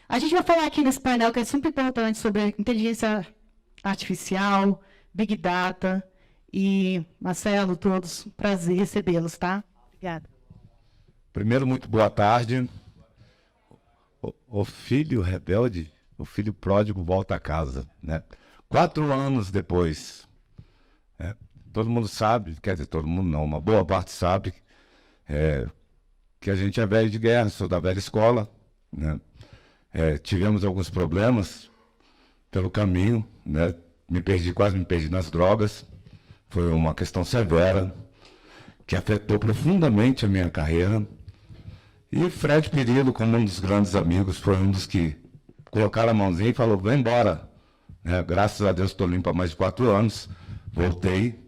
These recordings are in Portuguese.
A gente vai falar aqui nesse painel que é super importante sobre inteligência artificial, Big Data. E, Marcelo, todos, prazer recebê-los, tá? Obrigada. Primeiro, muito boa tarde. O filho rebelde, o filho pródigo volta a casa, né? 4 anos depois, né? Todo mundo sabe, quer dizer, todo mundo não, uma boa parte sabe que a gente é velho de guerra, sou da velha escola, né? Tivemos alguns problemas pelo caminho, né? Quase me perdi nas drogas. Foi uma questão severa que afetou profundamente a minha carreira. E o Fred Perillo, como um dos grandes amigos, foi um dos que colocaram a mãozinha e falou, vai embora. Graças a Deus estou limpo há mais de 4 anos. Voltei.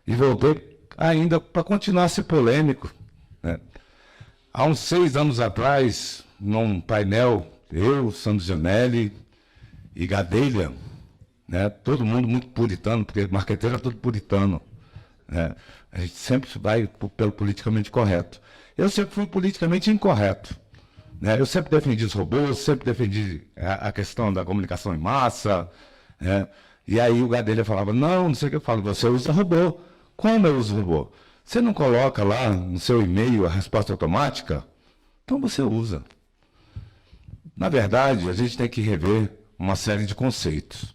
E voltei ainda para continuar a ser polêmico, né? Há uns 6 anos atrás, num painel, eu, Sandro Gianelli e Gadelha, né? Todo mundo muito puritano, porque marqueteiro é todo puritano, né? A gente sempre vai pelo politicamente correto. Eu sempre fui politicamente incorreto, né? Eu sempre defendi os robôs, sempre defendi a questão da comunicação em massa, né? E aí o Gadelha falava, não sei o que eu falo, você usa robô. Como eu uso robô? Você não coloca lá no seu e-mail a resposta automática? Então você usa. Na verdade, a gente tem que rever uma série de conceitos.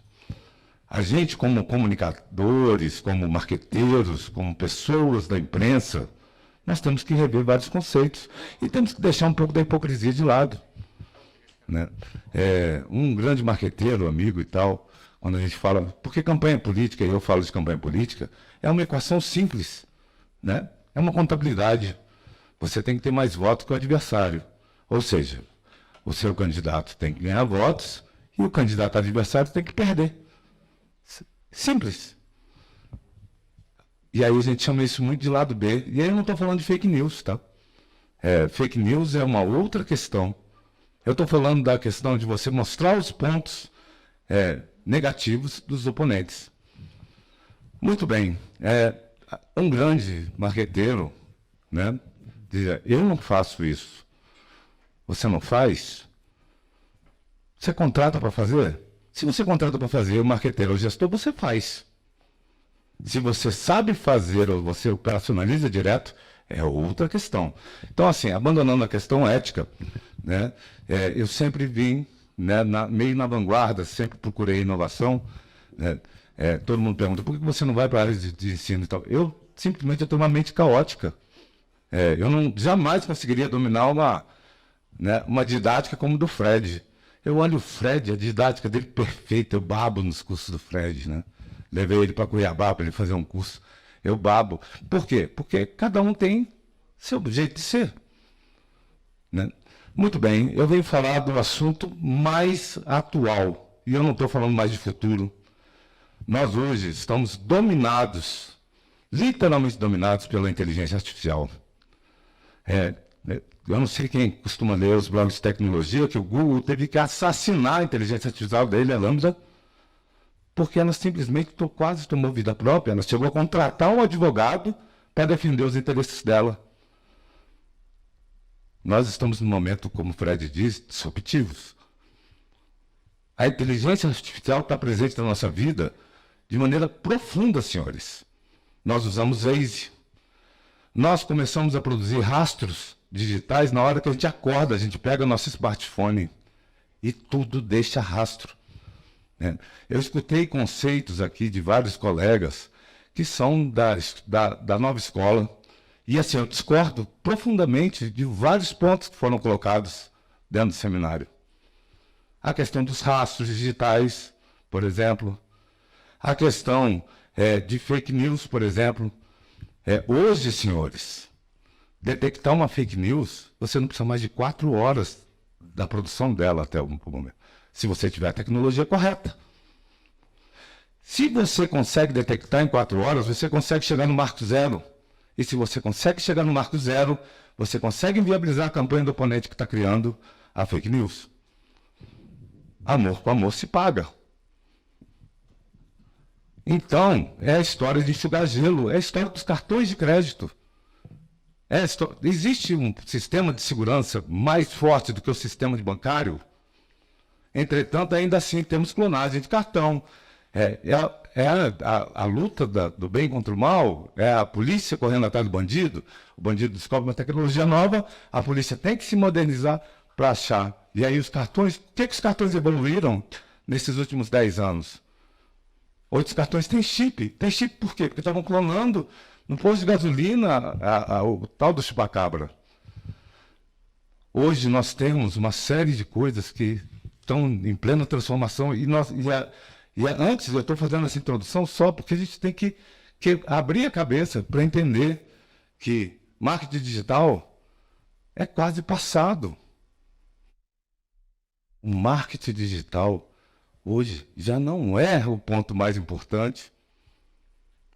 A gente, como comunicadores, como marqueteiros, como pessoas da imprensa, nós temos que rever vários conceitos e temos que deixar um pouco da hipocrisia de lado, né? Um grande marqueteiro, amigo e tal, quando a gente fala, porque campanha política, e eu falo de campanha política, é uma equação simples, né? É uma contabilidade. Você tem que ter mais votos que o adversário. Ou seja, o seu candidato tem que ganhar votos e o candidato adversário tem que perder. Simples. E aí a gente chama isso muito de lado B. E aí eu não estou falando de fake news, tá? Fake news é uma outra questão. Eu estou falando da questão de você mostrar os pontos negativos dos oponentes. Muito bem. Um grande marqueteiro, né, dizia, eu não faço isso. Você não faz? Você contrata para fazer? Se você contrata para fazer, o marqueteiro ou o gestor, você faz. Se você sabe fazer ou você operacionaliza direto, é outra questão. Então, assim, abandonando a questão ética, né, eu sempre vim, né, meio na vanguarda, sempre procurei inovação, né? Todo mundo pergunta, por que você não vai para a área de ensino e tal? Eu simplesmente tenho uma mente caótica. Eu jamais conseguiria dominar uma didática como do Fred. Eu olho o Fred, a didática dele perfeita, eu babo nos cursos do Fred, né? Levei ele para Cuiabá para ele fazer um curso. Eu babo. Por quê? Porque cada um tem seu jeito de ser, né? Muito bem, eu venho falar do assunto mais atual. E eu não estou falando mais de futuro. Nós hoje estamos dominados, literalmente dominados pela inteligência artificial. Eu não sei quem costuma ler os blogs de tecnologia, que o Google teve que assassinar a inteligência artificial dele, a Lambda, porque ela simplesmente quase tomou vida própria. Ela chegou a contratar um advogado para defender os interesses dela. Nós estamos num momento, como o Fred diz, disruptivos. A inteligência artificial está presente na nossa vida de maneira profunda, senhores. Nós usamos Waze. Nós começamos a produzir rastros digitais na hora que a gente acorda, a gente pega o nosso smartphone e tudo deixa rastro, né? Eu escutei conceitos aqui de vários colegas que são da nova escola e assim, eu discordo profundamente de vários pontos que foram colocados dentro do seminário. A questão dos rastros digitais, por exemplo. A questão de fake news, por exemplo. Hoje, senhores, detectar uma fake news, você não precisa mais de 4 horas da produção dela até o momento, se você tiver a tecnologia correta. Se você consegue detectar em 4 horas, você consegue chegar no marco zero. E se você consegue chegar no marco zero, você consegue inviabilizar a campanha do oponente que está criando a fake news. Amor com amor se paga. Então, é a história de enxugar gelo, é a história dos cartões de crédito. Existe um sistema de segurança mais forte do que o sistema bancário? Entretanto, ainda assim, temos clonagem de cartão. A luta do bem contra o mal, é a polícia correndo atrás do bandido, o bandido descobre uma tecnologia nova, a polícia tem que se modernizar para achar. E aí os cartões, o que os cartões evoluíram nesses últimos 10 anos? Hoje os cartões têm chip. Tem chip por quê? Porque estavam clonando no posto de gasolina o tal do chupacabra. Hoje nós temos uma série de coisas que estão em plena transformação antes, eu estou fazendo essa introdução só porque a gente tem que abrir a cabeça para entender que marketing digital é quase passado. O marketing digital hoje já não é o ponto mais importante.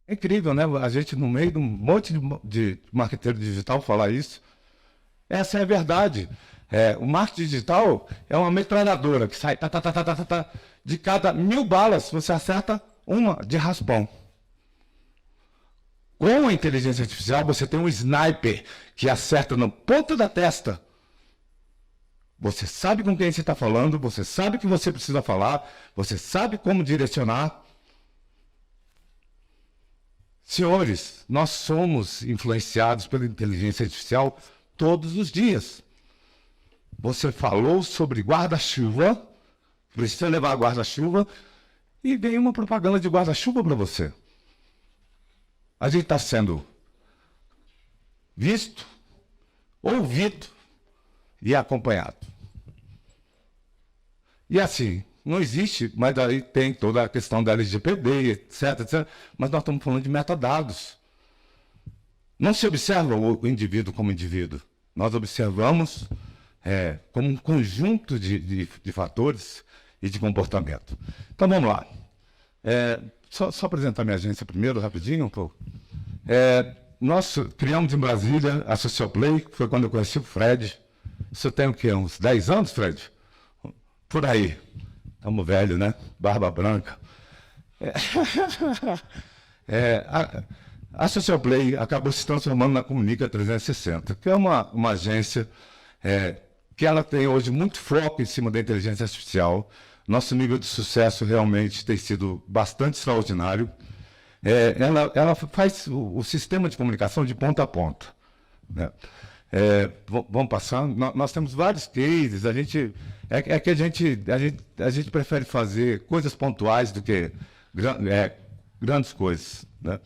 É incrível, né? A gente, no meio de um monte de marketeiro digital, falar isso. Essa é a verdade. O marketing digital é uma metralhadora que sai de cada 1000 balas, você acerta uma de raspão. Com a inteligência artificial, você tem um sniper que acerta no ponto da testa. Você sabe com quem você está falando, você sabe o que você precisa falar, você sabe como direcionar. Senhores, nós somos influenciados pela inteligência artificial todos os dias. Você falou sobre guarda-chuva, precisa levar guarda-chuva, e vem uma propaganda de guarda-chuva para você. A gente está sendo visto, ouvido e acompanhado. E assim, não existe, mas aí tem toda a questão da LGPD, etc. Mas nós estamos falando de metadados. Não se observa o indivíduo como indivíduo. Nós observamos como um conjunto de fatores e de comportamento. Então, vamos lá. Só apresentar minha agência primeiro, rapidinho, um pouco. Nós criamos em Brasília a Socioplay, que foi quando eu conheci o Fred. Isso tem o quê? Uns 10 anos, Fred? Por aí. Estamos velhos, né? Barba branca. A Socioplay acabou se transformando na Comunica 360, que é uma agência que ela tem hoje muito foco em cima da inteligência artificial. Nosso nível de sucesso realmente tem sido bastante extraordinário. Ela faz o sistema de comunicação de ponta a ponta, né? Vamos passar. Nós temos vários cases. A gente prefere fazer coisas pontuais do que grandes coisas, né?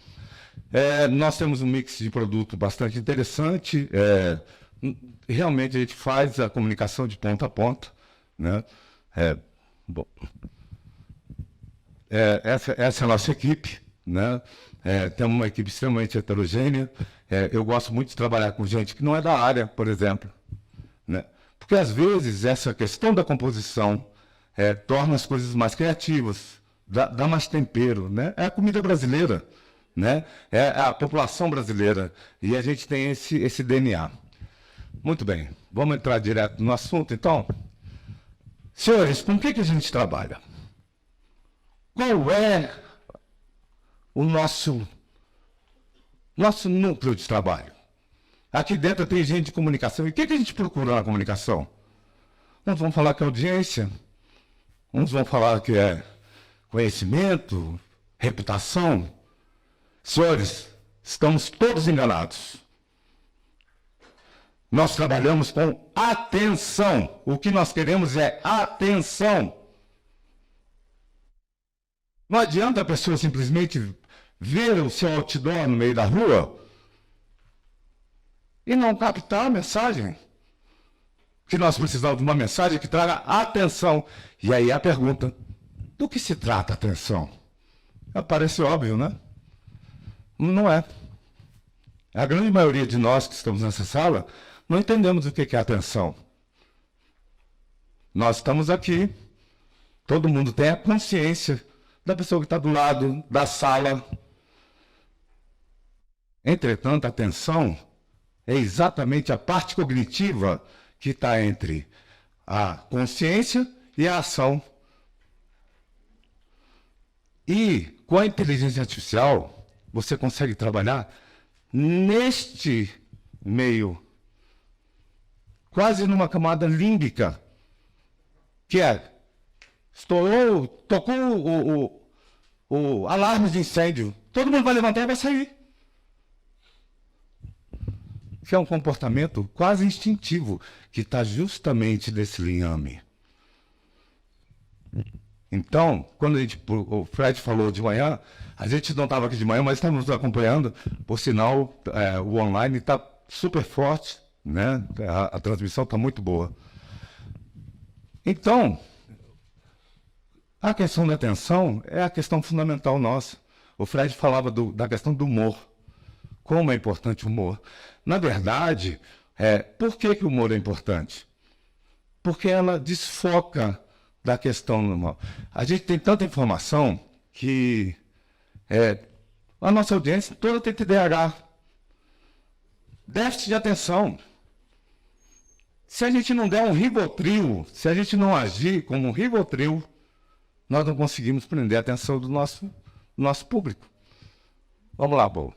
Nós temos um mix de produto bastante interessante. Realmente a gente faz a comunicação de ponta a ponta, né? Bom, essa é a nossa equipe, né? Temos uma equipe extremamente heterogênea. Eu gosto muito de trabalhar com gente que não é da área, por exemplo, né? Porque às vezes essa questão da composição torna as coisas mais criativas, dá mais tempero, né? É a comida brasileira, né? É a população brasileira, e a gente tem esse DNA. Muito bem, vamos entrar direto no assunto, então. Senhores, com o que a gente trabalha? Qual é o nosso núcleo de trabalho? Aqui dentro tem gente de comunicação. E o que a gente procura na comunicação? Uns vão falar que é audiência, uns vão falar que é conhecimento, reputação. Senhores, estamos todos enganados. Nós trabalhamos com atenção. O que nós queremos é atenção. Não adianta a pessoa simplesmente ver o seu outdoor no meio da rua e não captar a mensagem. Que nós precisamos de uma mensagem que traga atenção. E aí a pergunta, do que se trata a atenção? Parece óbvio, né? Não é. A grande maioria de nós que estamos nessa sala não entendemos o que é atenção. Nós estamos aqui, todo mundo tem a consciência da pessoa que está do lado da sala. Entretanto, a atenção é exatamente a parte cognitiva que está entre a consciência e a ação. E com a inteligência artificial, você consegue trabalhar neste meio, quase numa camada límbica, que é estourou, tocou o alarme de incêndio. Todo mundo vai levantar e vai sair. Que é um comportamento quase instintivo, que está justamente nesse linhame. Então, quando o Fred falou de manhã, a gente não estava aqui de manhã, mas estamos nos acompanhando. Por sinal, o online está super forte, né? A transmissão está muito boa. Então, a questão da atenção é a questão fundamental nossa. O Fred falava da questão do humor. Como é importante o humor. Na verdade, por que o humor é importante? Porque ela desfoca da questão normal. A gente tem tanta informação que a nossa audiência toda tem TDAH. Déficit de atenção. Se a gente não der um Rivotril, se a gente não agir como um Rivotril, nós não conseguimos prender a atenção do nosso público. Vamos lá, Paulo.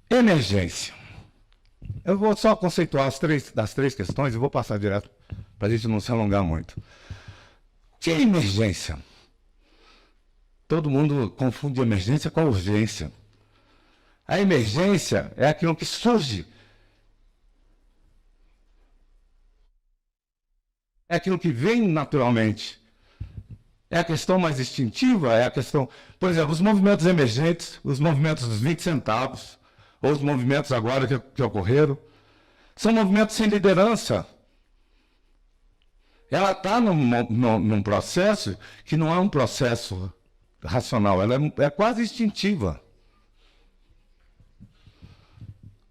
Emergência. Eu vou só conceituar das três questões e vou passar direto para a gente não se alongar muito. O que é emergência? Todo mundo confunde emergência com urgência. A emergência é aquilo que surge. É aquilo que vem naturalmente. É a questão mais instintiva, é a questão... Por exemplo, os movimentos emergentes, os movimentos dos 20 centavos, ou os movimentos agora que ocorreram, são movimentos sem liderança. Ela está num processo que não é um processo racional, ela é quase instintiva.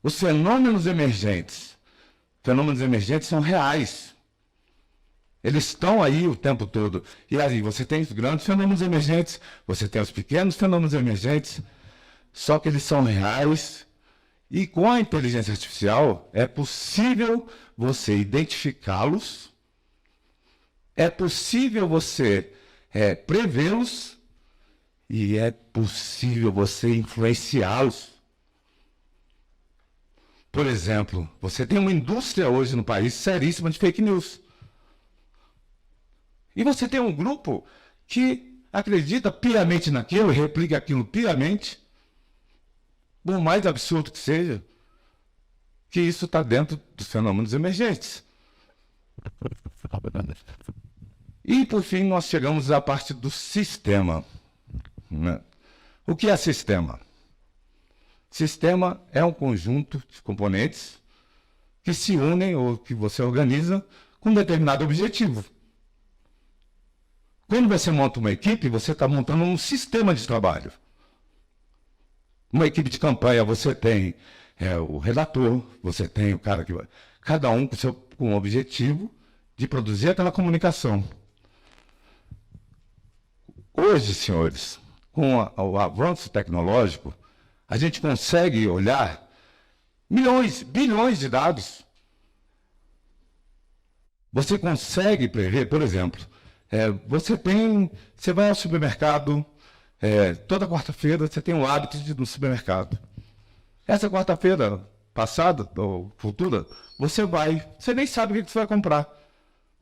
Os fenômenos emergentes são reais. Eles estão aí o tempo todo. E aí você tem os grandes fenômenos emergentes, você tem os pequenos fenômenos emergentes, só que eles são reais. E com a inteligência artificial é possível você identificá-los, é possível você prevê-los e é possível você influenciá-los. Por exemplo, você tem uma indústria hoje no país seríssima de fake news. E você tem um grupo que acredita piamente naquilo, replica aquilo piamente, por mais absurdo que seja, que isso está dentro dos fenômenos emergentes. E, por fim, nós chegamos à parte do sistema. Né? O que é sistema? Sistema é um conjunto de componentes que se unem ou que você organiza com um determinado objetivo. Quando você monta uma equipe, você está montando um sistema de trabalho. Uma equipe de campanha, você tem o redator, você tem o cara que vai... Cada um com o objetivo de produzir aquela comunicação. Hoje, senhores, com o avanço tecnológico, a gente consegue olhar milhões, bilhões de dados. Você consegue prever, por exemplo, você vai ao supermercado, toda quarta-feira você tem o hábito de ir no supermercado. Essa quarta-feira passada, ou futura, você nem sabe o que você vai comprar.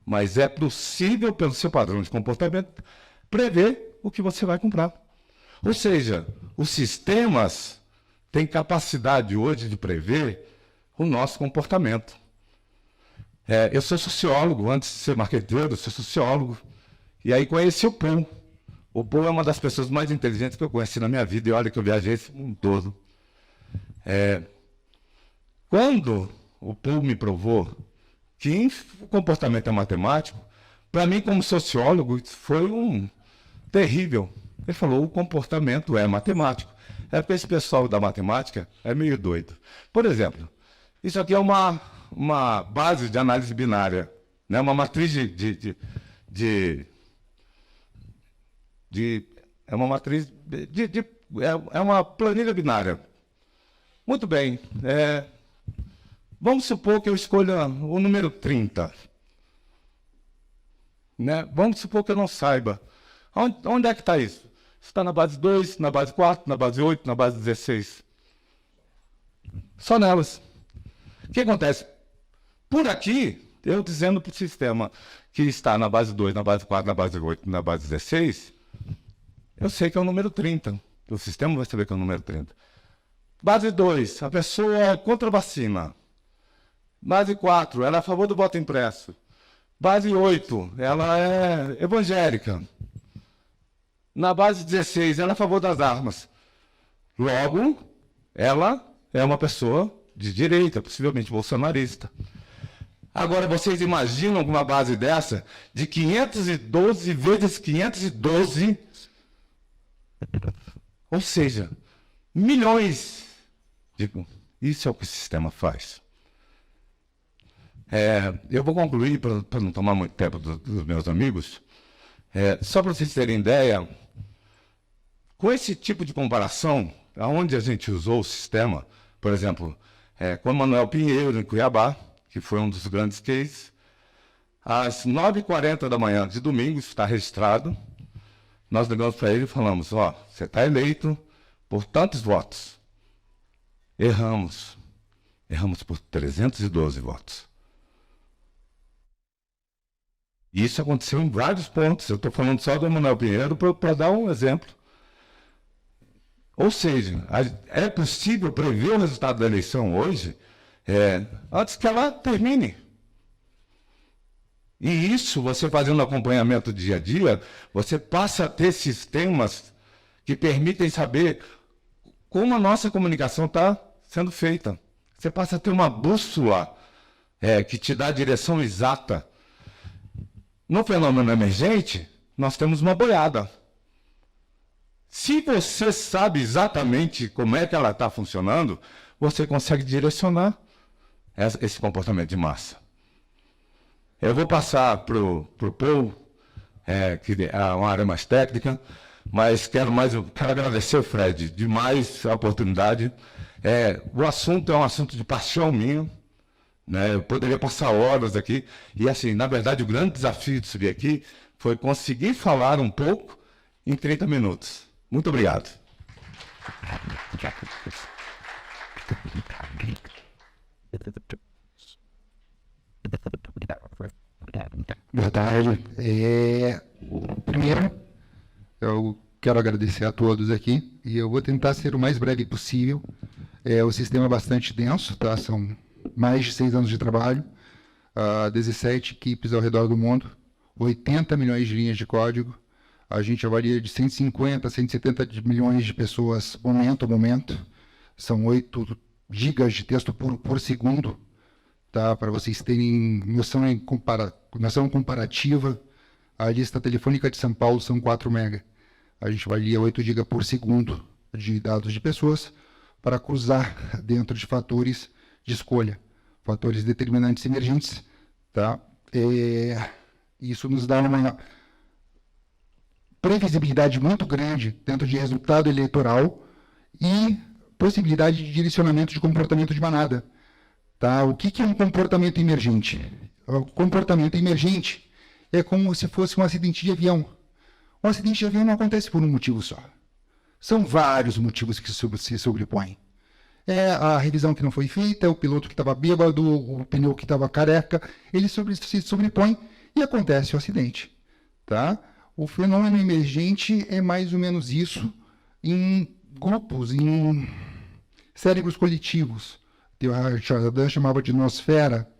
Mas é possível, pelo seu padrão de comportamento, prever o que você vai comprar. Ou seja, os sistemas têm capacidade hoje de prever o nosso comportamento. Eu sou sociólogo, antes de ser marqueteiro, eu sou sociólogo. E aí conheci o Paul. O Paul é uma das pessoas mais inteligentes que eu conheci na minha vida, e olha que eu viajei esse mundo todo. Quando o Paul me provou que o comportamento é matemático, para mim, como sociólogo, foi terrível. Ele falou, o comportamento é matemático. Porque esse pessoal da matemática é meio doido. Por exemplo, isso aqui é uma base de análise binária, né? Uma matriz é uma matriz é uma planilha binária. Muito bem. Vamos supor que eu escolha o número 30. Né? Vamos supor que eu não saiba. Onde é que está isso? Está na base 2, na base 4, na base 8, na base 16. Só nelas. O que acontece? Por aqui, Eu dizendo para o sistema que está na base 2, na base 4, na base 8, na base 16, eu sei que é o número 30. O sistema vai saber que é o número 30. Base 2, a pessoa é contra a vacina. Base 4, ela é a favor do voto impresso. Base 8, ela é evangélica. Na base 16, ela é a favor das armas. Logo, ela é uma pessoa de direita, possivelmente bolsonarista. Agora, vocês imaginam alguma base dessa de 512 vezes 512, ou seja, milhões. Isso é o que o sistema faz. Eu vou concluir, para não tomar muito tempo dos meus amigos, só para vocês terem ideia, com esse tipo de comparação, aonde a gente usou o sistema, por exemplo, com o Manuel Pinheiro, em Cuiabá, que foi um dos grandes cases, às 9h40 da manhã de domingo, isso está registrado, nós ligamos para ele e falamos, você está eleito por tantos votos. Erramos por 312 votos. Isso aconteceu em vários pontos, eu estou falando só do Manuel Pinheiro para dar um exemplo. Ou seja, é possível prever o resultado da eleição hoje antes que ela termine. E isso, você fazendo acompanhamento dia a dia, você passa a ter sistemas que permitem saber como a nossa comunicação está sendo feita. Você passa a ter uma bússola que te dá a direção exata. No fenômeno emergente, nós temos uma boiada. Se você sabe exatamente como é que ela está funcionando, você consegue direcionar esse comportamento de massa. Eu vou passar para o Paul, que é uma área mais técnica, mas quero agradecer, Fred, demais a oportunidade. O assunto é um assunto de paixão minha, né? Eu poderia passar horas aqui, e assim, na verdade, o grande desafio de subir aqui foi conseguir falar um pouco em 30 minutos. Muito obrigado. Boa tarde. Primeiro, eu quero agradecer a todos aqui e eu vou tentar ser o mais breve possível. O sistema é bastante denso, tá? São mais de 6 anos de trabalho, 17 equipes ao redor do mundo, 80 milhões de linhas de código. A gente avalia de 150 a 170 milhões de pessoas momento a momento. São 8 gigas de texto por segundo. Tá? Para vocês terem noção comparativa, a lista telefônica de São Paulo são 4 mega. A gente avalia 8 GB por segundo de dados de pessoas para cruzar dentro de fatores de escolha, fatores determinantes emergentes. Tá? Isso nos dá uma previsibilidade muito grande dentro de resultado eleitoral e possibilidade de direcionamento de comportamento de manada. Tá? O que é um comportamento emergente? O comportamento emergente é como se fosse um acidente de avião. Um acidente de avião não acontece por um motivo só. São vários motivos que se sobrepõem. A revisão que não foi feita, o piloto que estava bêbado, o pneu que estava careca, eles se sobrepõem e acontece o acidente. Tá? O fenômeno emergente é mais ou menos isso em grupos, em cérebros coletivos. A Chardin chamava de nosfera.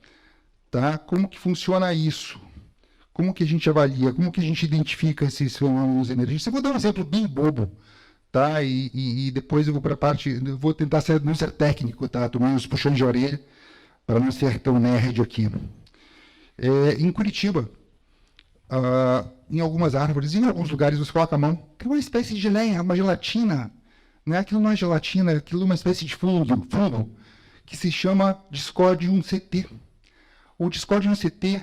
Tá? Como que funciona isso? Como que a gente avalia? Como que a gente identifica esses fenômenos emergentes? Eu vou dar um exemplo bem bobo. Tá? E depois eu vou para a parte... Eu vou tentar não ser técnico, tá? Tomando uns puxões de orelha para não ser tão nerd aqui. Em Curitiba, em algumas árvores, em alguns lugares você coloca a mão, que é uma espécie de geleia, uma gelatina. Né? Aquilo não é gelatina, aquilo é uma espécie de fungo que se chama Discordium CT. O Discordium CT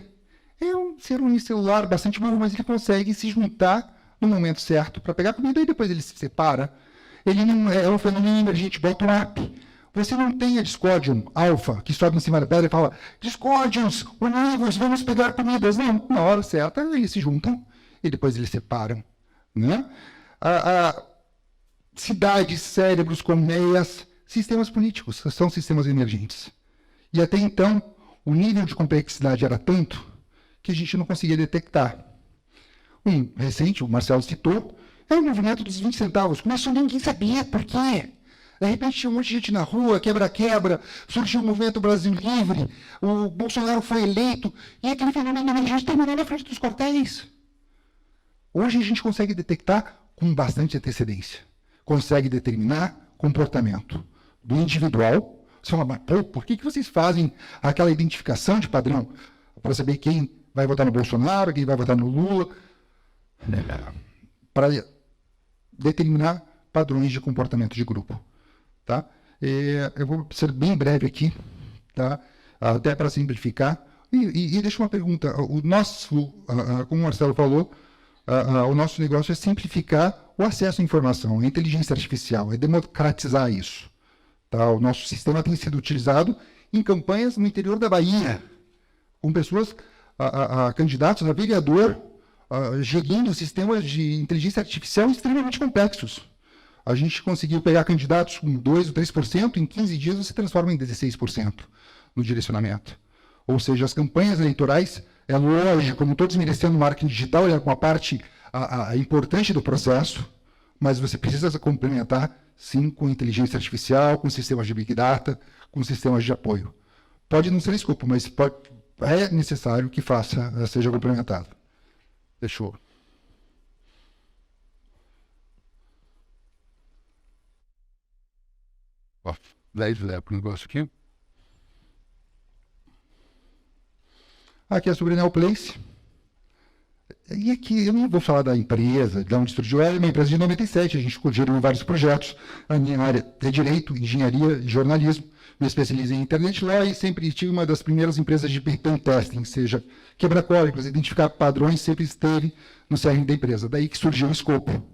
é um ser unicelular bastante bom, mas ele consegue se juntar no momento certo para pegar comida e depois ele se separa. Ele não é um fenômeno emergente bottom-up. Você não tem a Discordium alfa, que sobe em cima da pedra e fala Discordiums, univos, vamos pegar comidas. Não, na hora certa eles se juntam e depois eles separam. Né? Cidades, cérebros, colmeias, sistemas políticos são sistemas emergentes. E até então, o nível de complexidade era tanto que a gente não conseguia detectar. Um recente, o Marcelo citou, é o movimento dos 20 centavos. Começou, ninguém sabia por quê. De repente tinha um monte de gente na rua, quebra-quebra, surgiu o movimento Brasil Livre, o Bolsonaro foi eleito, e aquele fenômeno emergente terminou na frente dos quartéis. Hoje a gente consegue detectar com bastante antecedência. Consegue determinar comportamento do individual. Você fala, mas pô, por que vocês fazem aquela identificação de padrão? Para saber quem vai votar no Bolsonaro, quem vai votar no Lula. Para determinar padrões de comportamento de grupo. Tá? Eu vou ser bem breve aqui, tá? Até para simplificar. E deixa uma pergunta. O nosso, como o Marcelo falou, o nosso negócio é simplificar o acesso à informação, a inteligência artificial, é democratizar isso. Tá? O nosso sistema tem sido utilizado em campanhas no interior da Bahia, com pessoas, candidatos a vereador, gerindo sistemas de inteligência artificial extremamente complexos. A gente conseguiu pegar candidatos com 2% ou 3%, em 15 dias você transforma em 16% no direcionamento. Ou seja, as campanhas eleitorais, é lógico, como todos merecendo marketing digital, é uma parte importante do processo, mas você precisa complementar, sim, com inteligência artificial, com sistemas de Big Data, com sistemas de apoio. Pode não ser escopo, mas é necessário que seja complementado. Fechou. Ó, 10 para o negócio aqui. Aqui é sobre a Neoplace. E aqui eu não vou falar da empresa, de onde surgiu ela, é uma empresa de 97, a gente geriu vários projetos. A minha área é Direito, Engenharia e Jornalismo. Me especializei em Internet lá e sempre tive uma das primeiras empresas de pen testing, ou seja, quebrar códigos, identificar padrões, sempre esteve no CRM da empresa. Daí que surgiu o escopo.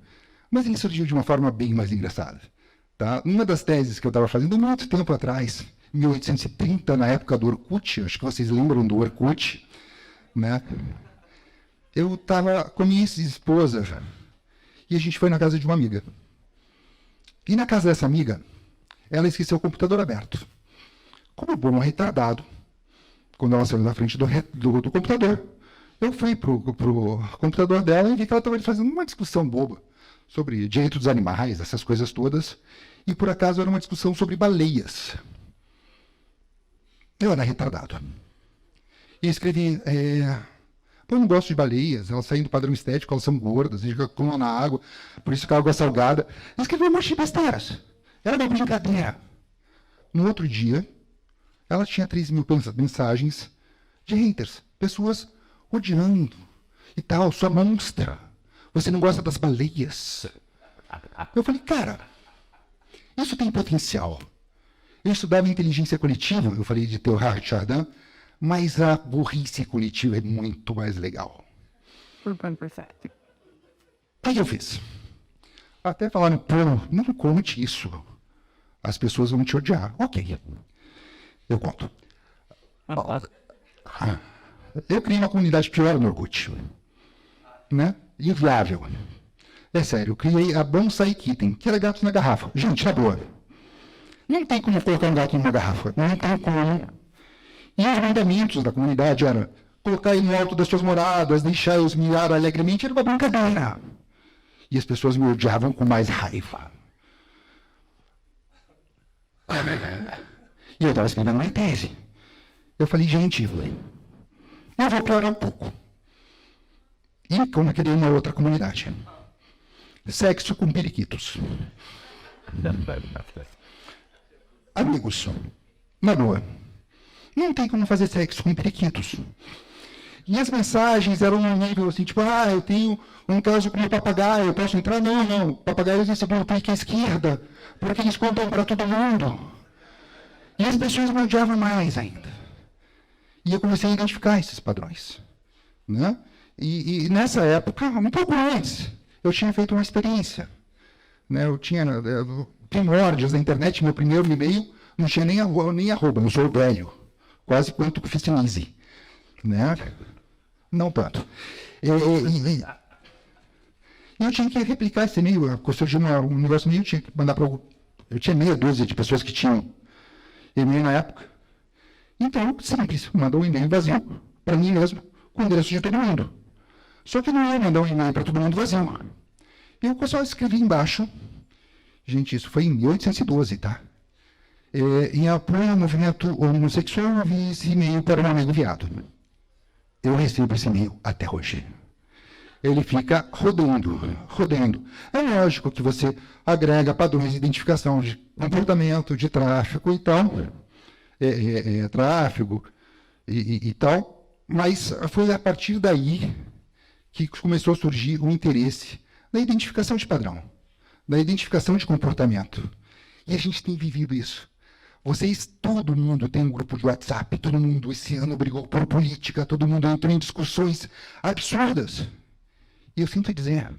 Mas ele surgiu de uma forma bem mais engraçada. Tá? Uma das teses que eu estava fazendo muito tempo atrás, 1830, na época do Orkut, acho que vocês lembram do Orkut, né? Eu estava com a minha esposa e a gente foi na casa de uma amiga. E na casa dessa amiga, ela esqueceu o computador aberto. Como bom retardado, quando ela saiu na frente do computador, eu fui pro computador dela e vi que ela estava fazendo uma discussão boba sobre direito dos animais, essas coisas todas, e por acaso era uma discussão sobre baleias. Eu era retardado. E escrevi, eu não gosto de baleias, elas saem do padrão estético, elas são gordas, a gente come na água, por isso que a água é salgada. Eu escrevi um monte de besteiras. Era uma brincadeira. No outro dia, ela tinha 3 mil mensagens de haters, pessoas odiando e tal, sua monstra. Você não gosta das baleias? Eu falei, cara, isso tem potencial. Eu estudava inteligência coletiva, eu falei de Teilhard de Chardin, mas a burrice coletiva é muito mais legal. Aí eu fiz. Até falaram, pô, não conte isso. As pessoas vão te odiar. Ok. Eu conto. Eu criei uma comunidade pior no Orkut. Né? Inviável. É sério, eu criei a Bonsai Kitten, que era gato na garrafa. Gente, na boa. Não tem como colocar um gato numa garrafa. Não tem como. E os mandamentos da comunidade eram colocar ele no alto das suas moradas, deixar-os mirar alegremente, era uma brincadeira. E as pessoas me odiavam com mais raiva. E eu estava escrevendo uma tese. Eu falei, gente, eu vou piorar um pouco. E como eu criei uma outra comunidade. Sexo com periquitos. Amigos, na boa, não tem como fazer sexo com periquitos. E as mensagens eram um nível assim, tipo, eu tenho um caso com meu papagaio, eu posso entrar? Não, papagaios recebem o clique à esquerda, porque eles contam para todo mundo. E as pessoas me odiavam mais ainda. E eu comecei a identificar esses padrões. Né? E nessa época, um pouco antes, eu tinha feito uma experiência. Né? Eu tinha primórdios da internet, meu primeiro e-mail não tinha nem arroba, eu sou velho. Quase quanto que fiz easy. Né? Não tanto. Eu tinha que replicar esse e-mail. Quando surgiu um negócio meio, eu tinha que mandar para... Eu tinha meia dúzia de pessoas que tinham e-mail na época. Então, simples, manda um e-mail vazio para mim mesmo, com o endereço de todo mundo. Só que não ia mandar um e-mail para todo mundo vazio. Eu só escrevi embaixo, gente, isso foi em 1812, tá? Em apoio ao movimento homossexual, eu vi esse e-mail para um amigo viado. Eu recebo esse e-mail até hoje. Ele fica rodando. É lógico que você agrega padrões de identificação de comportamento, de tráfego e tal, tráfego e tal, mas foi a partir daí que começou a surgir o interesse na identificação de padrão, na identificação de comportamento. E a gente tem vivido isso. Todo mundo tem um grupo de WhatsApp, todo mundo esse ano brigou por política, todo mundo entrou em discussões absurdas. E eu sinto dizer,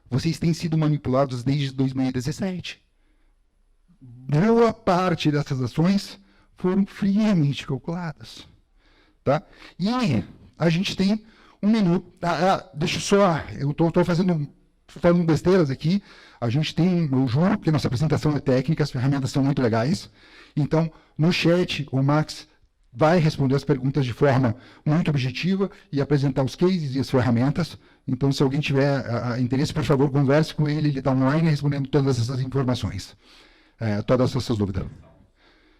vocês têm sido manipulados desde 2017. Boa parte dessas ações foram friamente calculadas. Tá? E a gente tem um menu. Deixa eu só, eu estou falando besteiras aqui. A gente tem, eu juro que nossa apresentação é técnica, as ferramentas são muito legais. Então, no chat, o Max vai responder as perguntas de forma muito objetiva e apresentar os cases e as ferramentas. Então, se alguém tiver interesse, por favor, converse com ele. Ele está online respondendo todas essas informações, todas essas dúvidas.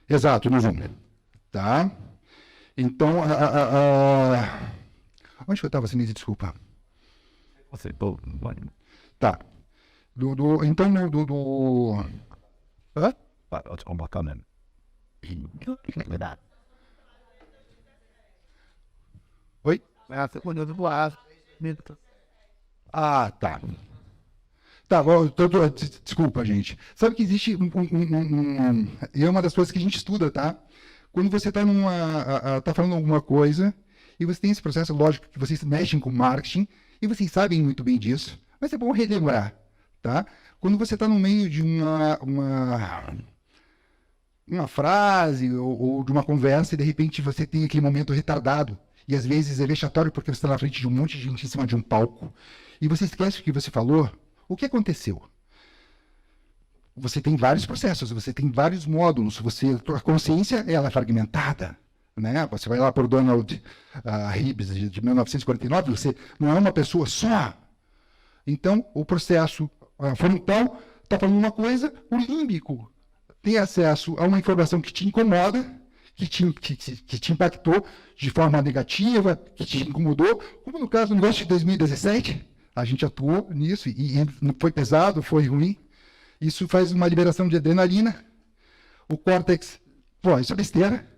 Exato, no Zoom. Tá? Então, onde que eu estava, Sinise? Desculpa. Você, Tá. Hã? Oi? Tá. Tá, desculpa, gente. Sabe que existe e é uma das coisas que a gente estuda, tá? Quando você está tá falando alguma coisa e você tem esse processo, lógico, que vocês mexem com marketing e vocês sabem muito bem disso, mas é bom relembrar, tá? Quando você está no meio de uma frase ou de uma conversa e de repente você tem aquele momento retardado e às vezes é vexatório porque você está na frente de um monte de gente em cima de um palco e você esquece o que você falou, o que aconteceu? Você tem vários processos, você tem vários módulos, a consciência ela é fragmentada, né? Você vai lá para o Donald Hibbs de 1949, você não é uma pessoa só. Então, o processo frontal está falando uma coisa, o límbico tem acesso a uma informação que te incomoda, que te impactou de forma negativa, que te incomodou, como no caso do negócio de 2017, a gente atuou nisso e foi pesado, foi ruim. Isso faz uma liberação de adrenalina, o córtex, isso é besteira,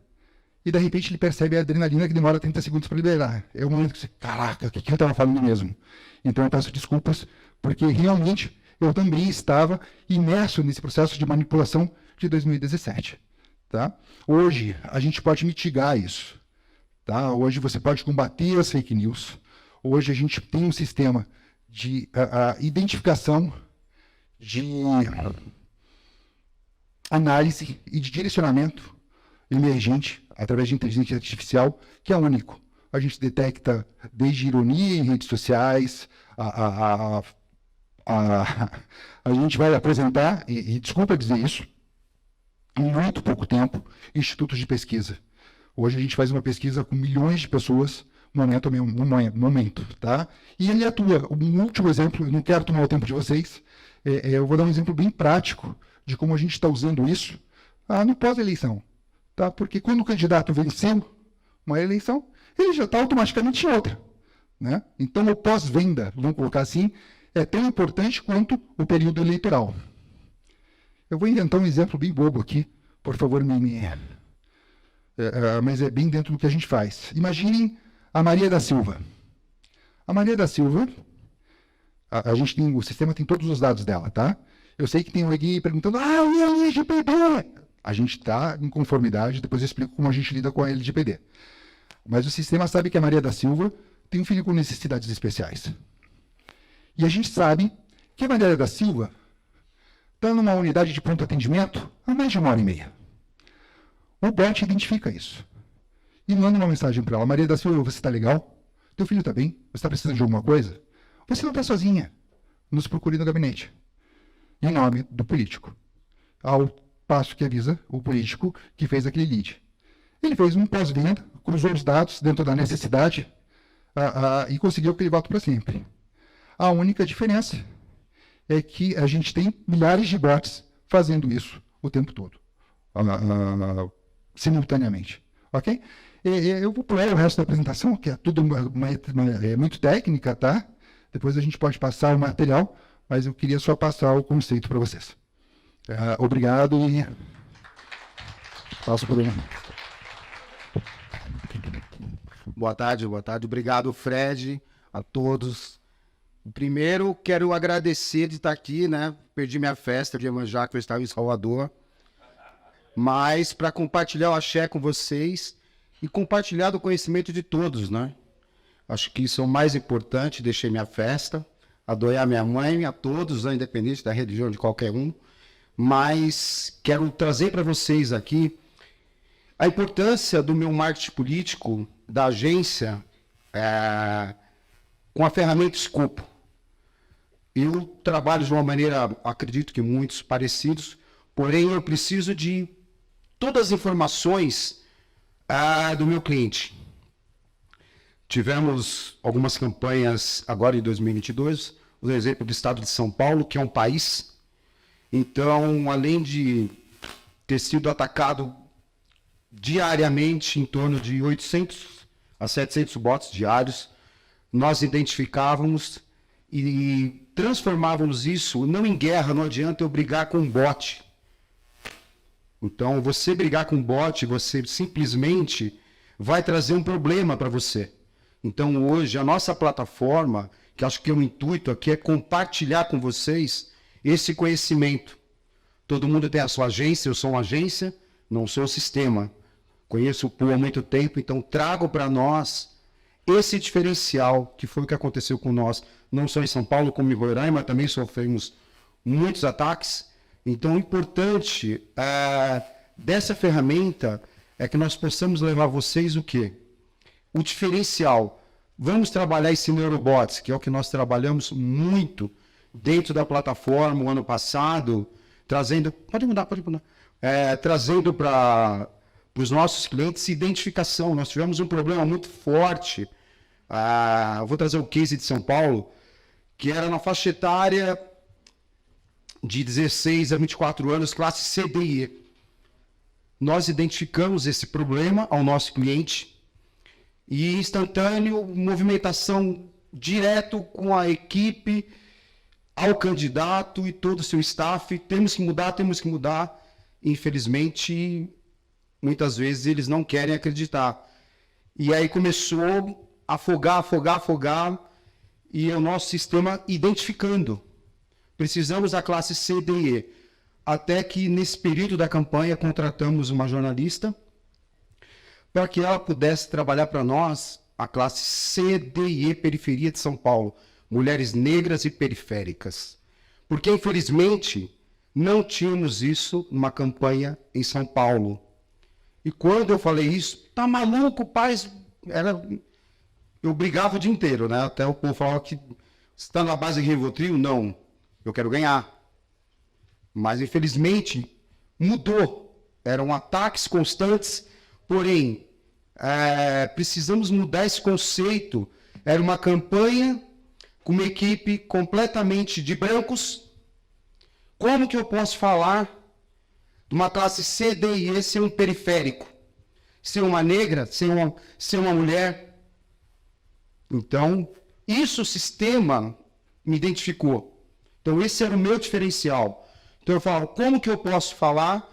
e de repente ele percebe a adrenalina que demora 30 segundos para liberar. É o momento que você, caraca, o que eu estava falando mesmo? Então eu peço desculpas, porque realmente eu também estava imerso nesse processo de manipulação de 2017. Tá? Hoje a gente pode mitigar isso. Tá? Hoje você pode combater as fake news. Hoje a gente tem um sistema de identificação, de análise e de direcionamento emergente através de inteligência artificial, que é único. A gente detecta desde ironia em redes sociais, a gente vai apresentar, e desculpa dizer isso, em muito pouco tempo, institutos de pesquisa. Hoje a gente faz uma pesquisa com milhões de pessoas, momento, tá? E ele atua. Um último exemplo, eu não quero tomar o tempo de vocês, eu vou dar um exemplo bem prático de como a gente está usando isso no pós-eleição. Tá? Porque quando o candidato venceu uma eleição, ele já está automaticamente em outra. Né? Então, o pós-venda, vamos colocar assim, é tão importante quanto o período eleitoral. Eu vou inventar um exemplo bem bobo aqui, por favor, mas é bem dentro do que a gente faz. Imaginem a Maria da Silva. A Maria da Silva, a gente tem, o sistema tem todos os dados dela, tá? Eu sei que tem alguém perguntando, o LGPD. A gente está em conformidade, depois eu explico como a gente lida com a LGPD. Mas o sistema sabe que a Maria da Silva tem um filho com necessidades especiais. E a gente sabe que a Maria da Silva está numa unidade de pronto atendimento há mais de 1h30. O bot identifica isso. E manda uma mensagem para ela. Maria da Silva, você está legal? Teu filho está bem? Você está precisando de alguma coisa? Você não está sozinha. Nos procure no gabinete. Em nome do político. Ao passo que avisa o político que fez aquele lead. Ele fez um pós-venda, cruzou os dados dentro da necessidade e conseguiu aquele voto para sempre. A única diferença é que a gente tem milhares de bots fazendo isso o tempo todo, simultaneamente. Ok? Eu vou pular o resto da apresentação, que é tudo muito técnica, tá? Depois a gente pode passar o material, mas eu queria só passar o conceito para vocês. Obrigado e passo por aí. Boa tarde. Obrigado, Fred, a todos. Primeiro, quero agradecer de estar aqui, né? Perdi minha festa de Iemanjá, que eu estava em Salvador. Mas para compartilhar o axé com vocês e compartilhar do conhecimento de todos, né? Acho que isso é o mais importante. Deixei minha festa, adorar minha mãe, a todos, né? Independente da religião de qualquer um. Mas quero trazer para vocês aqui a importância do meu marketing político, da agência, com a ferramenta Escopo. Eu trabalho de uma maneira, acredito que muitos parecidos, porém eu preciso de todas as informações do meu cliente. Tivemos algumas campanhas agora em 2022, o exemplo do estado de São Paulo, que é um país. Então, além de ter sido atacado diariamente em torno de 800 a 700 bots diários, nós identificávamos e transformávamos isso não em guerra. Não adianta eu brigar com um bot. Então, você brigar com um bot, você simplesmente vai trazer um problema para você. Então, hoje, a nossa plataforma, que acho que é o intuito aqui, é compartilhar com vocês esse conhecimento. Todo mundo tem a sua agência, eu sou uma agência, não sou o sistema. Conheço o PUL há muito tempo, então trago para nós esse diferencial, que foi o que aconteceu com nós, não só em São Paulo, como em Roraima, também sofremos muitos ataques. Então, o importante dessa ferramenta é que nós possamos levar a vocês o quê? O diferencial. Vamos trabalhar esse Neurobots, que é o que nós trabalhamos muito dentro da plataforma o ano passado, trazendo... Pode mudar. Trazendo para os nossos clientes identificação. Nós tivemos um problema muito forte. Vou trazer o case de São Paulo, que era na faixa etária de 16 a 24 anos, classe C, D e E. Nós identificamos esse problema ao nosso cliente e instantâneo, movimentação direto com a equipe, ao candidato e todo o seu staff. Temos que mudar. Infelizmente, muitas vezes eles não querem acreditar. E aí começou a afogar, e o nosso sistema identificando. Precisamos da classe C, D e E. Até que, nesse período da campanha, contratamos uma jornalista para que ela pudesse trabalhar para nós a classe C, D e E, periferia de São Paulo. Mulheres negras e periféricas. Porque, infelizmente, não tínhamos isso numa campanha em São Paulo. E quando eu falei isso, tá maluco, paz? Eu brigava o dia inteiro, né? Até o povo falava que está na base de Rivotril. Não, eu quero ganhar. Mas, infelizmente, mudou. Eram ataques constantes, porém, precisamos mudar esse conceito. Era uma campanha com uma equipe completamente de brancos. Como que eu posso falar de uma classe C, D e E ser um periférico? Ser uma negra? Ser uma mulher? Então, isso o sistema me identificou. Então, esse era o meu diferencial. Então, eu falo, como que eu posso falar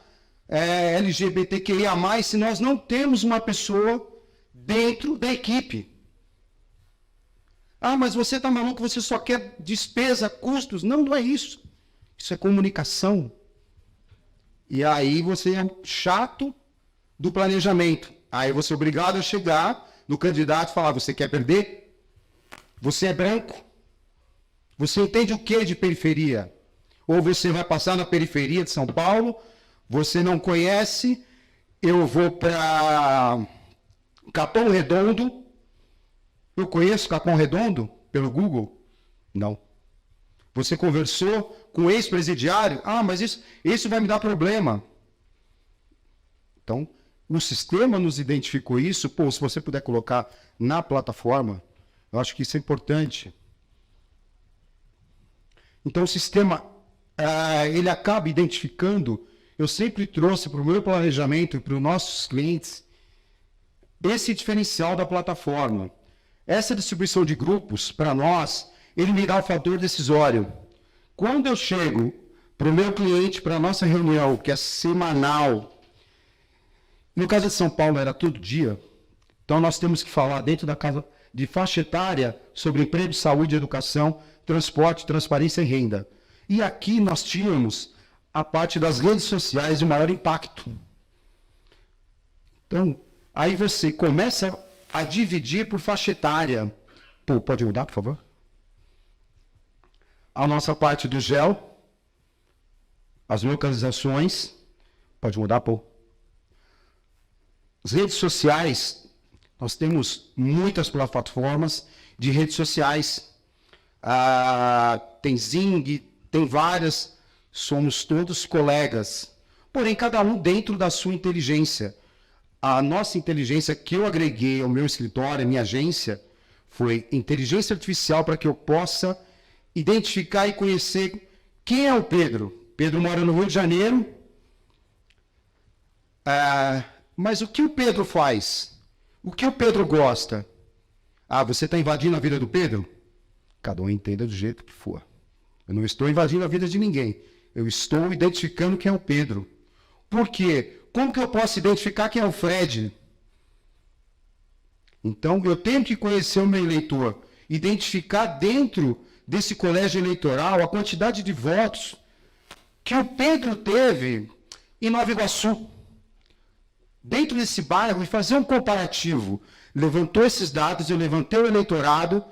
LGBTQIA+, se nós não temos uma pessoa dentro da equipe? Mas você está maluco, você só quer despesa, custos. Não é isso. Isso é comunicação. E aí você é chato do planejamento. Aí você é obrigado a chegar no candidato e falar, você quer perder? Você é branco? Você entende o que de periferia? Ou você vai passar na periferia de São Paulo, você não conhece, eu vou para Capão Redondo. Eu conheço Capão Redondo pelo Google? Não. Você conversou com o ex-presidiário? Mas isso vai me dar problema. Então, o sistema nos identificou isso. Pô, se você puder colocar na plataforma, eu acho que isso é importante. Então, o sistema, ele acaba identificando. Eu sempre trouxe para o meu planejamento e para os nossos clientes esse diferencial da plataforma. Essa distribuição de grupos, para nós, ele me dá o fator decisório. Quando eu chego para o meu cliente, para a nossa reunião, que é semanal, no caso de São Paulo era todo dia, então nós temos que falar dentro da casa de faixa etária sobre emprego, saúde, educação, transporte, transparência e renda. E aqui nós tínhamos a parte das redes sociais de maior impacto. Então, aí você começa a dividir por faixa etária. Pô, pode mudar, por favor? A nossa parte do GEL, as localizações, pode mudar, pô? As redes sociais, nós temos muitas plataformas de redes sociais. Tem Zing, tem várias, somos todos colegas. Porém, cada um dentro da sua inteligência. A nossa inteligência que eu agreguei ao meu escritório, à minha agência, foi inteligência artificial para que eu possa identificar e conhecer quem é o Pedro. Pedro mora no Rio de Janeiro. Mas o que o Pedro faz? O que o Pedro gosta? Você está invadindo a vida do Pedro? Cada um entenda do jeito que for. Eu não estou invadindo a vida de ninguém. Eu estou identificando quem é o Pedro. Por quê? Como que eu posso identificar quem é o Fred? Então, eu tenho que conhecer o meu eleitor. Identificar dentro desse colégio eleitoral a quantidade de votos que o Pedro teve em Nova Iguaçu. Dentro desse bairro, e fazer um comparativo. Levantou esses dados, eu levantei o eleitorado,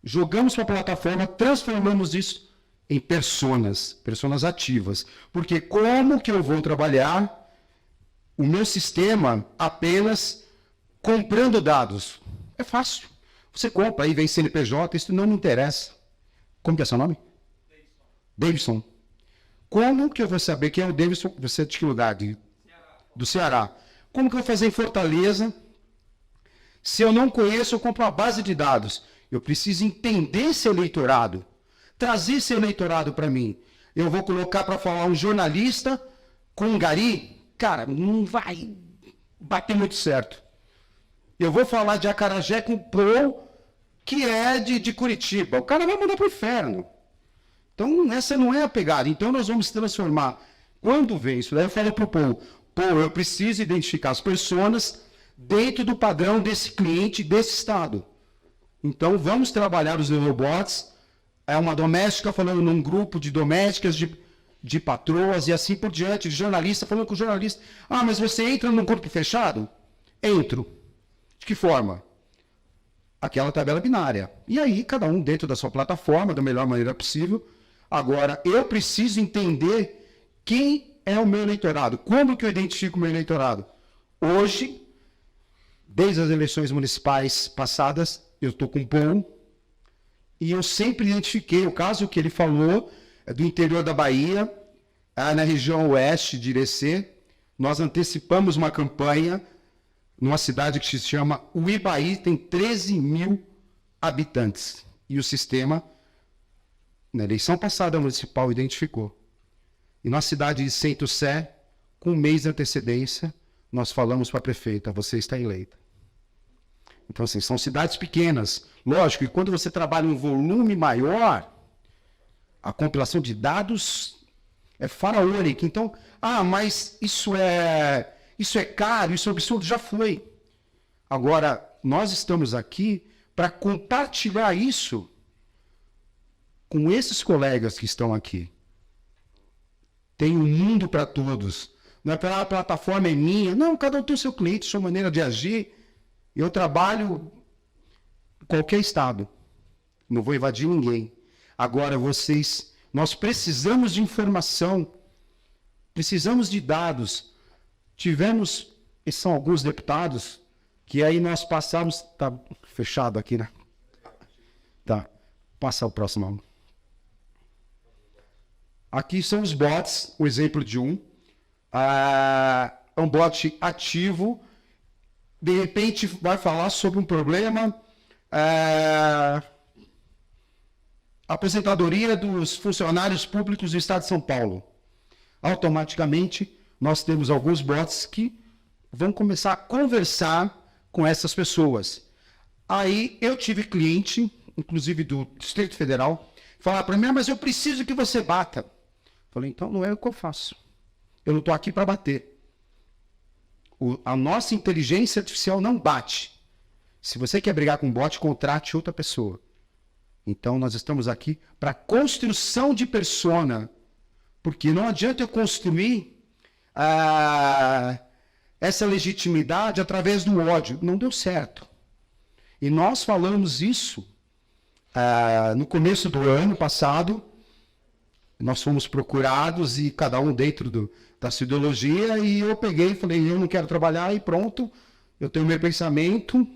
jogamos para a plataforma, transformamos isso em personas ativas. Porque como que eu vou trabalhar o meu sistema apenas comprando dados? É fácil. Você compra, aí vem CNPJ, isso não me interessa. Como que é seu nome? Davidson. Como que eu vou saber quem é o Davidson? Você é de que lugar? Do Ceará. Como que eu vou fazer em Fortaleza? Se eu não conheço, eu compro uma base de dados. Eu preciso entender esse eleitorado. Trazer esse eleitorado para mim. Eu vou colocar para falar um jornalista com um gari? Cara, não vai bater muito certo. Eu vou falar de Acarajé com o Pro, que é de Curitiba. O cara vai mandar para o inferno. Então, essa não é a pegada. Então, nós vamos transformar. Quando vem isso, daí eu falo para o Paul, eu preciso identificar as pessoas dentro do padrão desse cliente, desse estado. Então, vamos trabalhar os robots. É uma doméstica falando num grupo de domésticas, de patroas e assim por diante, de jornalista falando com jornalista. Mas você entra num grupo fechado? Entro. De que forma? Aquela tabela binária. E aí, cada um dentro da sua plataforma, da melhor maneira possível. Agora, eu preciso entender quem é o meu eleitorado. Como que eu identifico o meu eleitorado? Hoje, desde as eleições municipais passadas, eu estou com o Paul, e eu sempre identifiquei, o caso que ele falou, é do interior da Bahia, na região oeste de Irecê. Nós antecipamos uma campanha numa cidade que se chama Uibaí, tem 13 mil habitantes. E o sistema, na eleição passada municipal, identificou. E na cidade de Centro-Sé, com um mês de antecedência, nós falamos para a prefeita, você está eleita. Então, assim, são cidades pequenas. Lógico, e quando você trabalha em um volume maior, a compilação de dados é faraônica. Então, mas isso é caro, isso é absurdo, já foi. Agora, nós estamos aqui para compartilhar isso com esses colegas que estão aqui. Tem um mundo para todos. Não é pela plataforma é minha. Não, cada um tem o seu cliente, sua maneira de agir. Eu trabalho em qualquer estado. Não vou invadir ninguém. Agora, nós precisamos de informação. Precisamos de dados. Tivemos, e são alguns deputados, que aí nós passamos... Está fechado aqui, né? Tá. Passa o próximo. Aqui são os bots, o exemplo de um. é um bot ativo, de repente vai falar sobre um problema, aposentadoria dos funcionários públicos do Estado de São Paulo. Automaticamente, nós temos alguns bots que vão começar a conversar com essas pessoas. Aí eu tive cliente, inclusive do Distrito Federal, falar para mim, mas eu preciso que você bata. Falei, então não é o que eu faço. Eu não estou aqui para bater. A nossa inteligência artificial não bate. Se você quer brigar com um bot, contrate outra pessoa. Então nós estamos aqui para construção de persona. Porque não adianta eu construir essa legitimidade através do ódio. Não deu certo. E nós falamos isso no começo do ano passado. Nós fomos procurados e cada um dentro da sua ideologia, e eu peguei e falei, eu não quero trabalhar e pronto, eu tenho meu pensamento.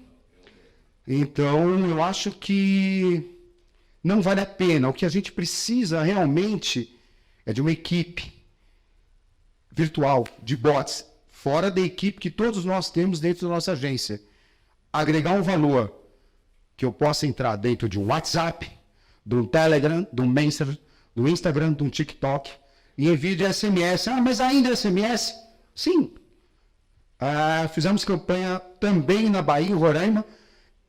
Então eu acho que não vale a pena. O que a gente precisa realmente é de uma equipe virtual, de bots, fora da equipe que todos nós temos dentro da nossa agência. Agregar um valor que eu possa entrar dentro de um WhatsApp, de um Telegram, de um Messenger, do Instagram, de um TikTok, e envio de SMS. Mas ainda é SMS? Sim. Fizemos campanha também na Bahia, em Roraima,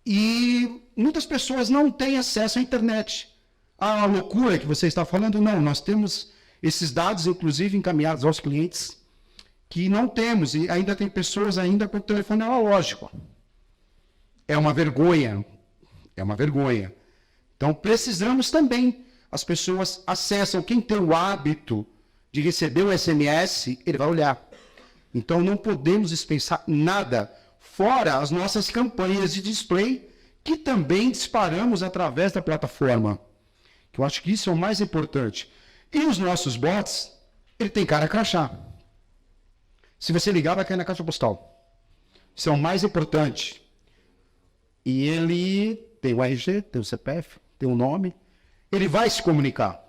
e muitas pessoas não têm acesso à internet. A loucura que você está falando, não. Nós temos esses dados, inclusive, encaminhados aos clientes, que não temos, e ainda tem pessoas ainda com o telefone analógico. É uma vergonha. É uma vergonha. Então, precisamos também. As pessoas acessam. Quem tem o hábito de receber o SMS, ele vai olhar. Então, não podemos dispensar nada, fora as nossas campanhas de display, que também disparamos através da plataforma. Que eu acho que isso é o mais importante. E os nossos bots, ele tem cara crachá. Se você ligar, vai cair na caixa postal. Isso é o mais importante. E ele tem o RG, tem o CPF, tem o nome. Ele vai se comunicar.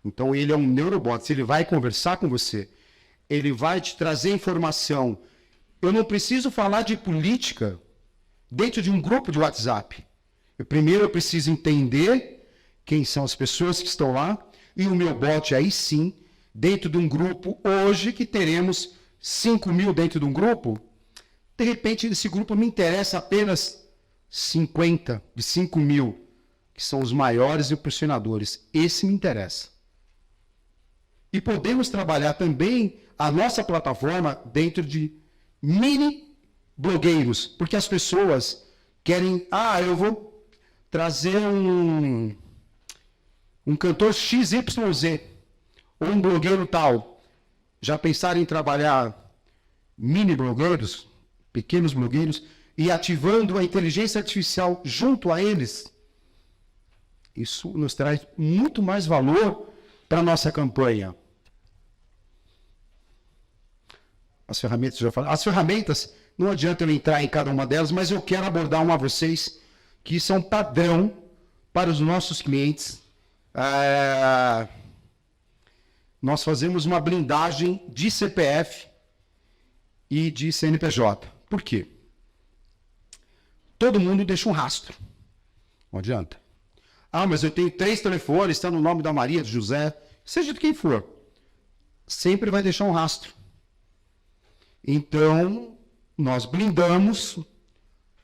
Então, ele é um neurobot. Ele vai conversar com você. Ele vai te trazer informação. Eu não preciso falar de política dentro de um grupo de WhatsApp. Primeiro, eu preciso entender quem são as pessoas que estão lá. E o meu bot, aí sim, dentro de um grupo, hoje que teremos 5.000 dentro de um grupo, de repente, esse grupo me interessa apenas 50 de 5.000, que são os maiores impressionadores. Esse me interessa. E podemos trabalhar também a nossa plataforma dentro de mini blogueiros, porque as pessoas querem, eu vou trazer um cantor XYZ, ou um blogueiro tal. Já pensaram em trabalhar mini blogueiros, pequenos blogueiros, e ativando a inteligência artificial junto a eles? Isso nos traz muito mais valor para a nossa campanha. As ferramentas, já falei. As ferramentas, não adianta eu entrar em cada uma delas, mas eu quero abordar uma a vocês, que são padrão para os nossos clientes. Nós fazemos uma blindagem de CPF e de CNPJ. Por quê? Todo mundo deixa um rastro. Não adianta. Mas eu tenho 3 telefones, está no nome da Maria, de José, seja de quem for. Sempre vai deixar um rastro. Então, nós blindamos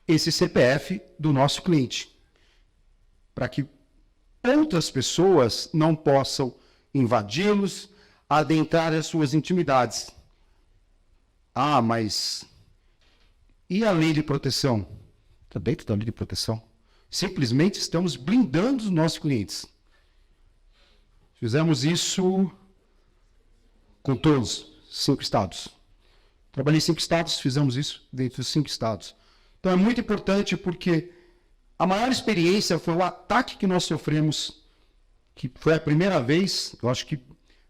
esse CPF do nosso cliente, para que outras pessoas não possam invadi-los, adentrar as suas intimidades. Mas e a lei de proteção? Está dentro da lei de proteção. Simplesmente estamos blindando os nossos clientes. Fizemos isso com todos os 5 estados. Trabalhei em 5 estados, fizemos isso dentro dos 5 estados. Então é muito importante, porque a maior experiência foi o ataque que nós sofremos, que foi a primeira vez, eu acho que,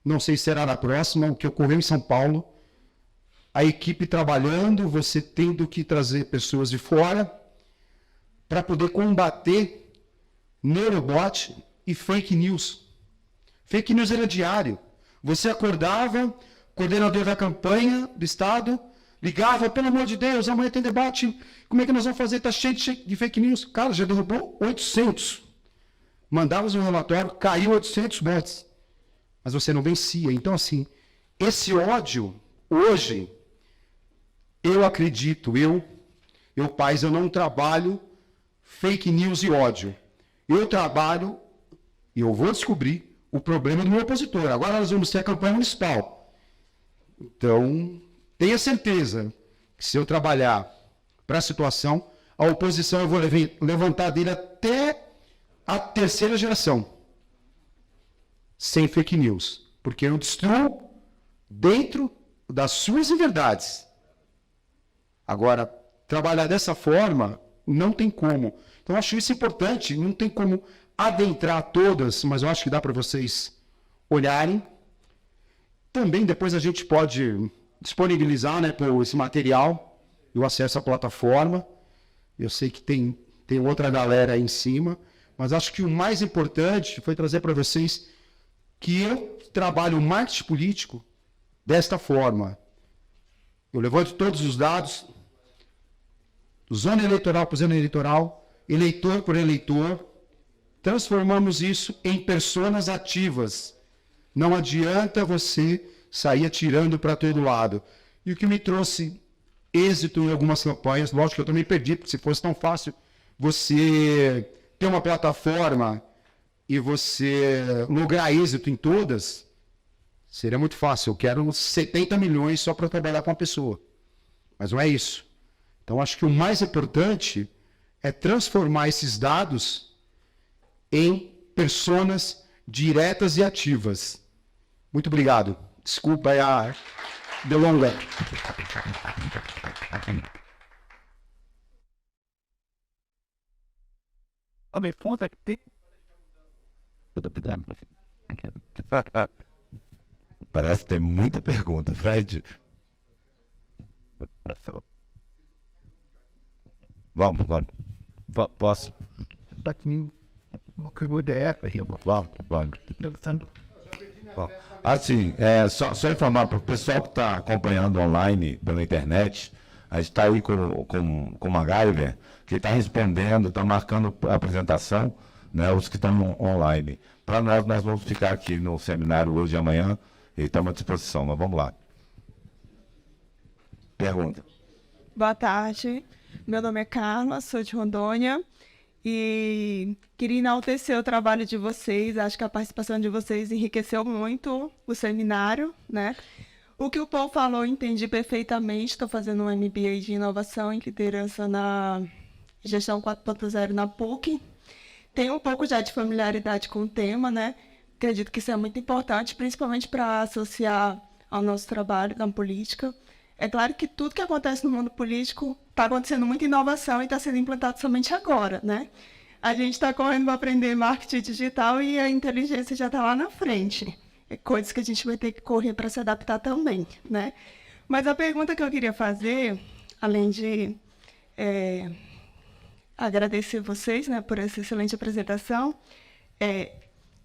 não sei se será na próxima, o que ocorreu em São Paulo. A equipe trabalhando, você tendo que trazer pessoas de fora para poder combater neurobot e fake news. Fake news era diário. Você acordava, coordenador da campanha do Estado, ligava, pelo amor de Deus, amanhã tem debate, como é que nós vamos fazer? Está cheio de fake news. Cara, já derrubou 800. Mandávamos um relatório, caiu 800 bots. Mas você não vencia. Então, assim, esse ódio, hoje, eu acredito, pais, eu não trabalho fake news e ódio. Eu trabalho, e eu vou descobrir o problema do meu opositor. Agora nós vamos ter a campanha municipal. Então, tenha certeza que se eu trabalhar para a situação, a oposição eu vou levantar dele até a terceira geração. Sem fake news. Porque eu destruo dentro das suas inverdades. Agora, trabalhar dessa forma, não tem como. Então, eu acho isso importante. Não tem como adentrar todas, mas eu acho que dá para vocês olharem. Também depois a gente pode disponibilizar, né, esse material e o acesso à plataforma. Eu sei que tem outra galera aí em cima, mas acho que o mais importante foi trazer para vocês que eu trabalho o marketing político desta forma. Eu levanto todos os dados, zona eleitoral por zona eleitoral, eleitor por eleitor, transformamos isso em pessoas ativas. Não adianta você sair atirando para todo lado. E o que me trouxe êxito em algumas campanhas, lógico que eu também perdi, porque se fosse tão fácil você ter uma plataforma e você lograr êxito em todas, seria muito fácil. Eu quero 70 milhões só para trabalhar com uma pessoa. Mas não é isso. Então, acho que o mais importante é transformar esses dados em pessoas diretas e ativas. Muito obrigado. Desculpa aí a delonga. A minha conta que tem. Parece que tem muita pergunta, Fred. Vamos. Posso? Vamos. Bom, assim, só informar para o pessoal que está acompanhando online pela internet, a gente está aí com o MacGyver, que está respondendo, está marcando a apresentação, né, os que estão online. Para nós vamos ficar aqui no seminário hoje e amanhã, e estamos à disposição, mas vamos lá. Pergunta. Boa tarde, meu nome é Carla, sou de Rondônia e queria enaltecer o trabalho de vocês. Acho que a participação de vocês enriqueceu muito o seminário, né? O que o Paul falou, eu entendi perfeitamente. Estou fazendo um MBA de inovação e liderança na gestão 4.0 na PUC. Tenho um pouco já de familiaridade com o tema, né? Acredito que isso é muito importante, principalmente para associar ao nosso trabalho na política. É claro que tudo que acontece no mundo político está acontecendo muita inovação e está sendo implantado somente agora, né? A gente está correndo para aprender marketing digital e a inteligência já está lá na frente. É coisas que a gente vai ter que correr para se adaptar também, né? Mas a pergunta que eu queria fazer, além de agradecer vocês, né, por essa excelente apresentação,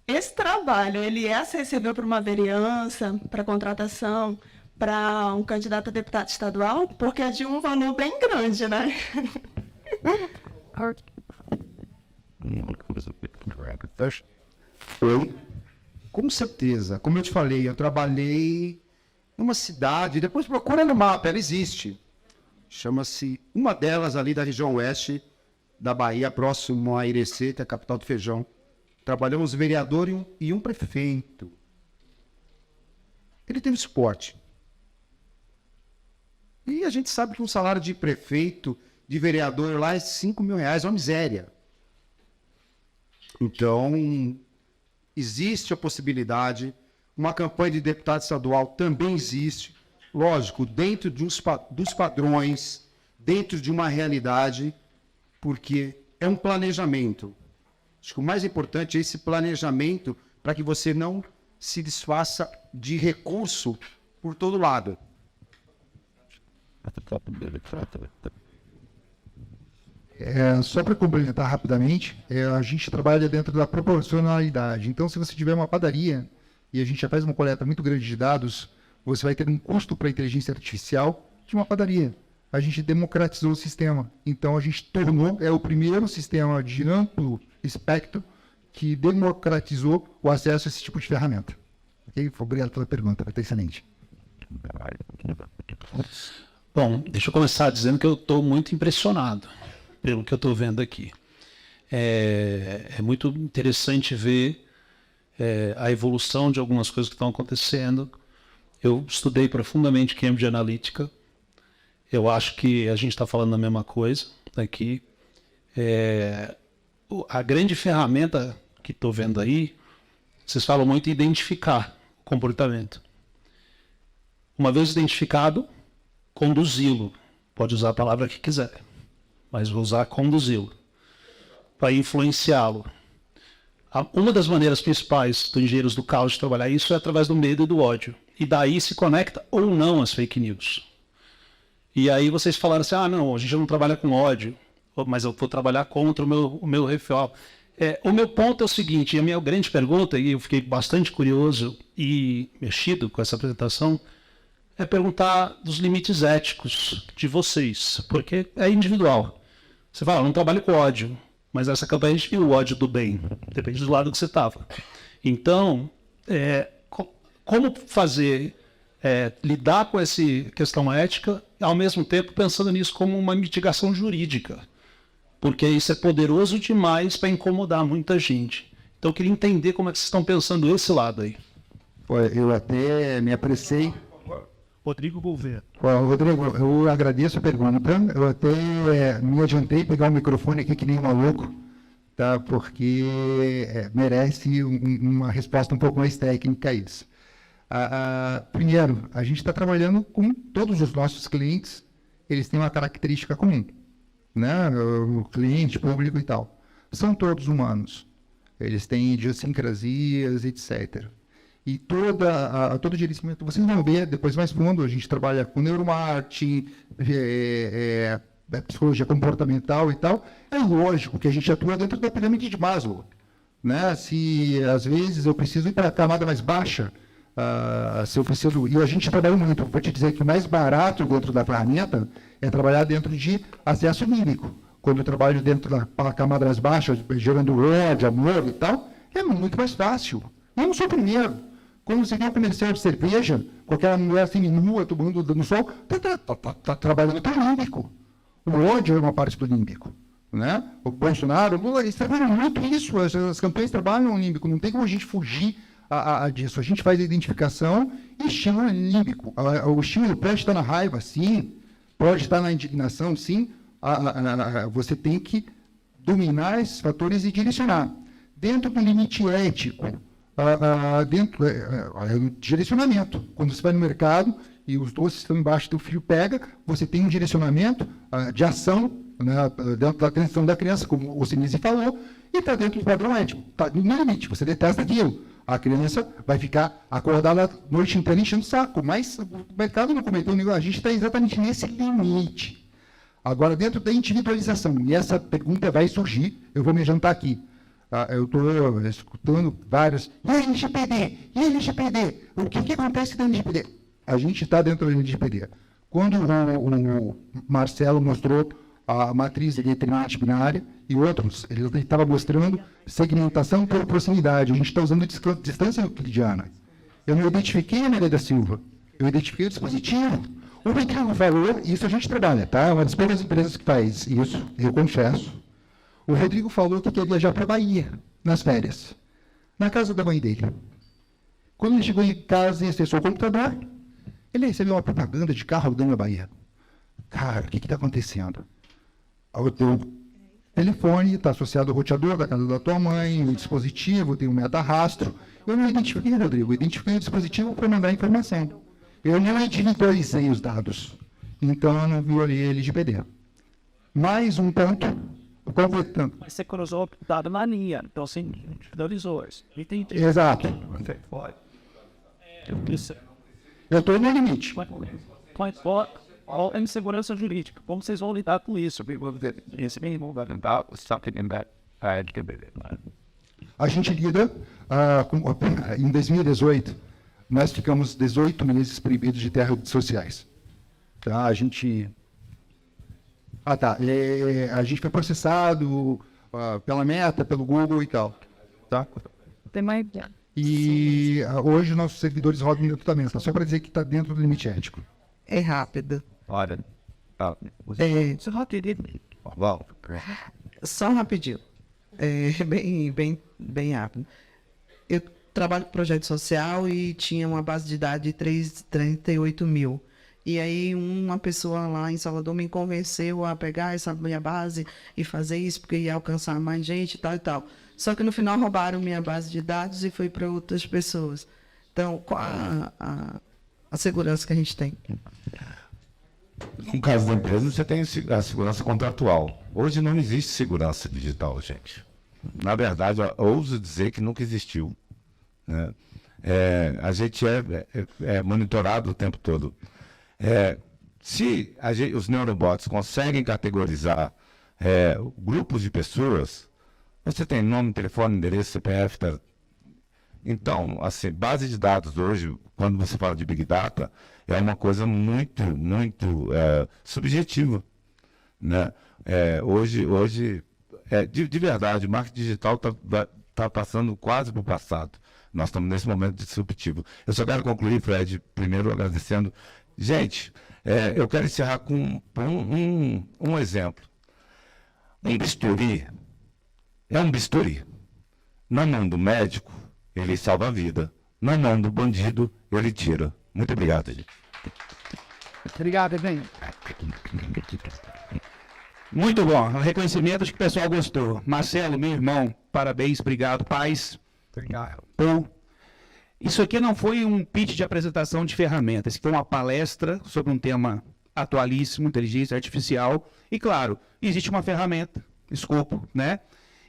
esse trabalho, ele é acessível para uma vereança, para contratação, para um candidato a deputado estadual, porque é de um valor bem grande, né? Com certeza. Como eu te falei, eu trabalhei numa cidade, depois procura no mapa, ela existe. Chama-se, uma delas ali da região oeste da Bahia, próximo a Irecê, que é a capital do feijão. Trabalhamos um vereador e um prefeito. Ele teve suporte. E a gente sabe que um salário de prefeito, de vereador lá é R$5.000, uma miséria. Então, existe a possibilidade, uma campanha de deputado estadual também existe, lógico, dentro dos padrões, dentro de uma realidade, porque é um planejamento. Acho que o mais importante é esse planejamento para que você não se desfaça de recurso por todo lado. Só para complementar rapidamente, a gente trabalha dentro da proporcionalidade. Então, se você tiver uma padaria e a gente já faz uma coleta muito grande de dados, você vai ter um custo para a inteligência artificial de uma padaria. A gente democratizou o sistema. Então, a gente tornou, é o primeiro sistema de amplo espectro que democratizou o acesso a esse tipo de ferramenta. Ok? Obrigado pela pergunta, vai estar excelente. Bom, deixa eu começar dizendo que eu estou muito impressionado pelo que eu estou vendo aqui. É muito interessante ver a evolução de algumas coisas que estão acontecendo. Eu estudei profundamente Cambridge Analytica. Eu acho que a gente está falando a mesma coisa aqui. A grande ferramenta que estou vendo aí, vocês falam muito em identificar o comportamento. Uma vez identificado, conduzi-lo. Pode usar a palavra que quiser, mas vou usar conduzi-lo, para influenciá-lo. Uma das maneiras principais dos engenheiros do caos de trabalhar isso é através do medo e do ódio. E daí se conecta ou não as fake news. E aí vocês falaram assim, não, a gente não trabalha com ódio, mas eu vou trabalhar contra o meu rival. O meu ponto é o seguinte, a minha grande pergunta, e eu fiquei bastante curioso e mexido com essa apresentação, é perguntar dos limites éticos de vocês, porque é individual. Você fala, eu não trabalho com ódio, mas essa campanha a gente viu o ódio do bem, depende do lado que você estava. Então, como fazer, lidar com essa questão ética, ao mesmo tempo pensando nisso como uma mitigação jurídica, porque isso é poderoso demais para incomodar muita gente. Então eu queria entender como é que vocês estão pensando esse lado aí. Eu até me apressei. Rodrigo Gouveia. Rodrigo, eu agradeço a pergunta. Eu até me adiantei pegar o microfone aqui que nem um maluco, tá? Porque merece uma resposta um pouco mais técnica a isso. Primeiro, a gente está trabalhando com todos os nossos clientes, eles têm uma característica comum, né? O cliente, público e tal. São todos humanos. Eles têm idiosincrasias, etc. E todo gerenciamento, vocês vão ver depois mais fundo, a gente trabalha com neuromarketing, psicologia comportamental e tal. É lógico que a gente atua dentro da pirâmide de Maslow, né? Se às vezes eu preciso ir para a camada mais baixa, se eu preciso, e a gente trabalha muito, vou te dizer que o mais barato dentro da ferramenta é trabalhar dentro de acesso límbico. Quando eu trabalho dentro da camada mais baixa, gerando ódio, amor e tal, é muito mais fácil. Eu não sou o primeiro. Quando você vê um comercial de cerveja, com aquela mulher assim, nua, tomando no sol, está trabalhando para o límbico. O ódio é uma parte do límbico. Né? O Bolsonaro, o Lula, eles trabalham muito isso. As campanhas trabalham no límbico. Não tem como a gente fugir disso. A gente faz a identificação e estímulo límbico. O estímulo pode estar na raiva, sim. Pode estar na indignação, sim. Você tem que dominar esses fatores e direcionar. Dentro do limite ético, dentro do direcionamento. Quando você vai no mercado e os doces estão embaixo do fio pega, você tem um direcionamento de ação, né, dentro da atenção da criança, como o Sinise falou, e está dentro do padrão ético. Está no limite, você detesta aquilo. A criança vai ficar acordada a noite inteira enchendo o saco, mas o mercado não cometeu nenhum. A gente está exatamente nesse limite. Agora, dentro da individualização, e essa pergunta vai surgir, eu vou me jantar aqui. Eu estou escutando vários. E a LGPD? E a LGPD? O que acontece dentro da LGPD? A gente está dentro da LGPD. Quando o Marcelo mostrou a matriz eletrônica binária e outros, ele estava mostrando segmentação por proximidade. A gente está usando distância euclidiana. Eu não identifiquei a Maria da Silva. Eu identifiquei o dispositivo. O Rodrigo falou, isso a gente trabalha, tá? É uma das poucas empresas que faz isso, eu confesso. O Rodrigo falou que quer viajar para a Bahia, nas férias, na casa da mãe dele. Quando ele chegou em casa e acessou o computador, ele recebeu uma propaganda de carro dentro da Bahia. Cara, o que está acontecendo? O teu telefone está associado ao roteador da casa da tua mãe, o dispositivo tem um meta-rastro. Eu não identifiquei, Rodrigo, eu identifiquei o dispositivo para mandar informação. Eu não individualizei os dados, então eu não violei a LGPD. Mais um ponto, completando. Mas você cruzou o dado na linha, então você individualizou isso. Entendi. Exato. Eu estou no limite. Mas qual é a insegurança jurídica? Como vocês vão lidar com isso? A gente lida, em 2018, nós ficamos 18 meses proibidos de ter redes sociais. Tá? A gente foi processado pela Meta, pelo Google e tal. Tá? Tem mais. E hoje nossos servidores rodam dentro da mesa, só para dizer que está dentro do limite ético. É rápido. Olha. Tá. Só rapidinho. Bem rápido. Eu trabalho com projeto social e tinha uma base de dados de 38 mil. E aí uma pessoa lá em Salvador me convenceu a pegar essa minha base e fazer isso, porque ia alcançar mais gente e tal e tal. Só que no final roubaram minha base de dados e foi para outras pessoas. Então, qual a segurança que a gente tem? No caso da empresa, você tem a segurança contratual. Hoje não existe segurança digital, gente. Na verdade, eu ouso dizer que nunca existiu, né? A gente é monitorado o tempo todo. Se os neurobots conseguem categorizar grupos de pessoas, você tem nome, telefone, endereço, CPF. Então, assim, base de dados hoje, quando você fala de Big Data, é uma coisa muito subjetiva, né? Hoje de verdade, o marketing digital está passando quase para o passado. Nós estamos nesse momento disruptivo. Eu só quero concluir, Fred, primeiro agradecendo. Gente, eu quero encerrar com um exemplo. Um bisturi é um bisturi. Na mão do médico, ele salva a vida. Na mão do bandido, ele tira. Muito obrigado, gente. Obrigado, Evan. Muito bom. Reconhecimento, acho que o pessoal gostou. Marcelo, meu irmão, parabéns, obrigado. Paz. Obrigado. Paul. Isso aqui não foi um pitch de apresentação de ferramentas, foi uma palestra sobre um tema atualíssimo, inteligência artificial. E, claro, existe uma ferramenta, Escopo, né?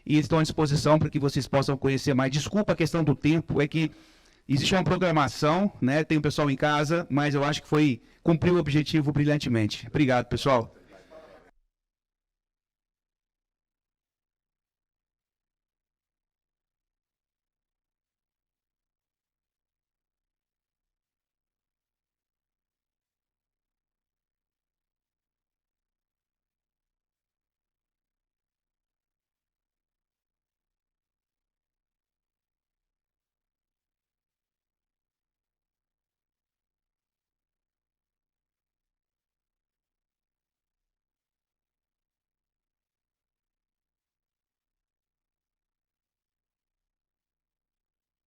E estão à disposição para que vocês possam conhecer mais. Desculpa a questão do tempo, é que existe uma programação, né? Tem o pessoal em casa, mas eu acho que cumpriu o objetivo brilhantemente. Obrigado, pessoal.